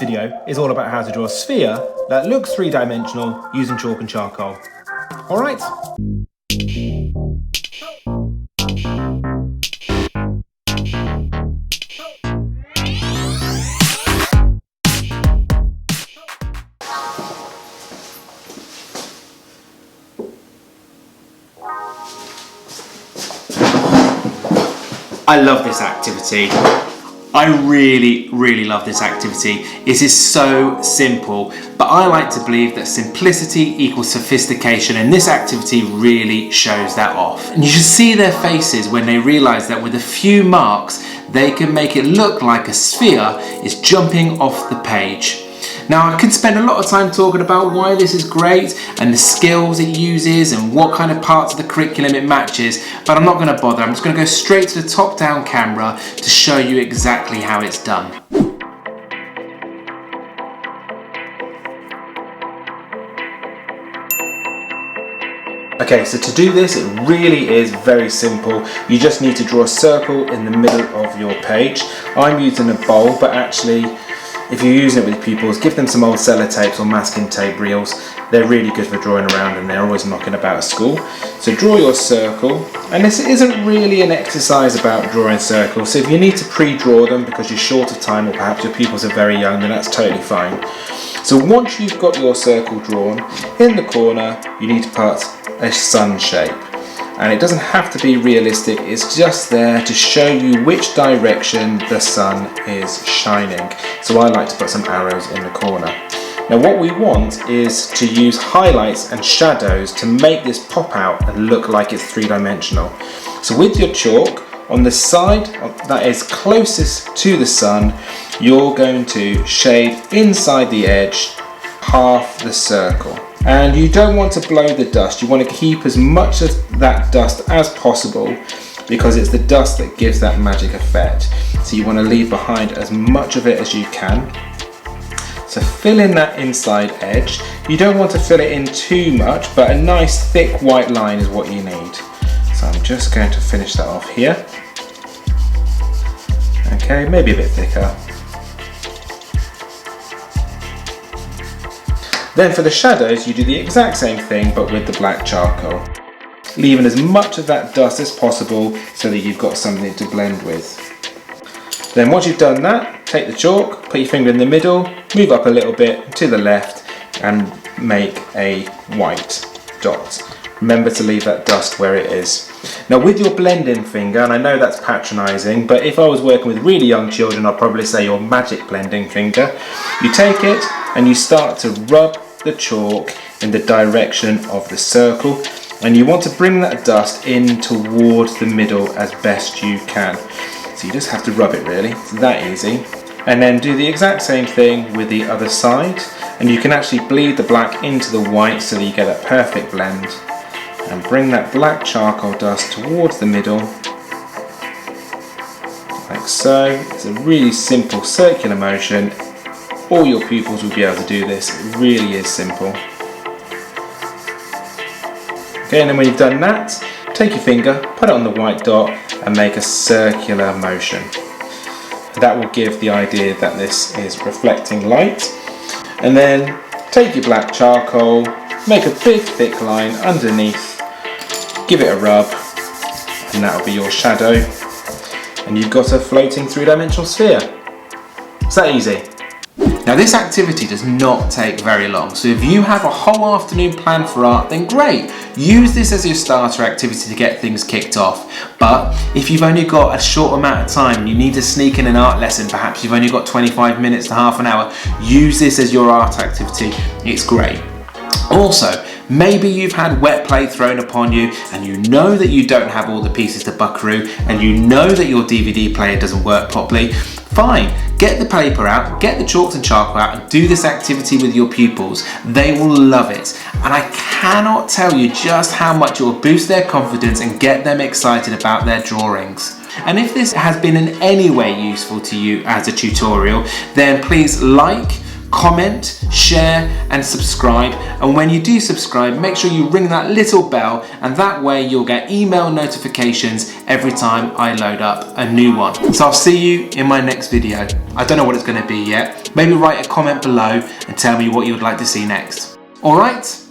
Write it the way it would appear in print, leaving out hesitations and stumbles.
video is all about how to draw a sphere that looks three-dimensional using chalk and charcoal. Alright? I love this activity. I really love this activity. It is so simple, but I like to believe that simplicity equals sophistication, and this activity really shows that off. And you should see their faces when they realize that with a few marks, they can make it look like a sphere is jumping off the page. Now, I could spend a lot of time talking about why this is great and the skills it uses and what kind of parts of the curriculum it matches, but I'm not going to bother. I'm just going to go straight to the top-down camera to show you exactly how it's done. Okay, so to do this, it really is very simple. You just need to draw a circle in the middle of your page. I'm using a bowl, but actually, if you're using it with pupils, give them some old sellotapes or masking tape reels. They're really good for drawing around and they're always knocking about at school. So draw your circle, and this isn't really an exercise about drawing circles. So if you need to pre-draw them because you're short of time or perhaps your pupils are very young, then that's totally fine. So once you've got your circle drawn, in the corner you need to put a sun shape. And it doesn't have to be realistic, it's just there to show you which direction the sun is shining. So I like to put some arrows in the corner. Now what we want is to use highlights and shadows to make this pop out and look like it's three-dimensional. So with your chalk, on the side that is closest to the sun, you're going to shade inside the edge half the circle. And you don't want to blow the dust, you want to keep as much of that dust as possible because it's the dust that gives that magic effect. So you want to leave behind as much of it as you can. So fill in that inside edge. You don't want to fill it in too much, but a nice thick white line is what you need. So I'm just going to finish that off here. Okay, maybe a bit thicker. Then for the shadows, you do the exact same thing, but with the black charcoal. Leaving as much of that dust as possible so that you've got something to blend with. Then once you've done that, take the chalk, put your finger in the middle, move up a little bit to the left and make a white dot. Remember to leave that dust where it is. Now with your blending finger, and I know that's patronising, but if I was working with really young children, I'd probably say your magic blending finger. You take it and you start to rub the chalk in the direction of the circle, and you want to bring that dust in towards the middle as best you can. So you just have to rub it really, it's that easy. And then do the exact same thing with the other side, and you can actually bleed the black into the white so that you get that perfect blend. And bring that black charcoal dust towards the middle, like so. It's a really simple circular motion. All your pupils will be able to do this, it really is simple. Okay, and then when you've done that, take your finger, put it on the white dot and make a circular motion. That will give the idea that this is reflecting light. And then take your black charcoal, make a big thick line underneath, give it a rub, and that will be your shadow. And you've got a floating three-dimensional sphere. It's that easy. Now this activity does not take very long, so if you have a whole afternoon planned for art, then great. Use this as your starter activity to get things kicked off. But if you've only got a short amount of time and you need to sneak in an art lesson, perhaps you've only got 25 minutes to half an hour, use this as your art activity. It's great. Also, maybe you've had wet play thrown upon you and you know that you don't have all the pieces to buckaroo and you know that your DVD player doesn't work properly. Fine, get the paper out, get the chalks and charcoal out and do this activity with your pupils. They will love it. And I cannot tell you just how much it will boost their confidence and get them excited about their drawings. And if this has been in any way useful to you as a tutorial, then please like, comment, share and subscribe. And when you do subscribe, make sure you ring that little bell, and that way you'll get email notifications every time I load up a new one. So I'll see you in my next video. I don't know what it's going to be yet. Maybe write a comment below and tell me what you would like to see next. Alright?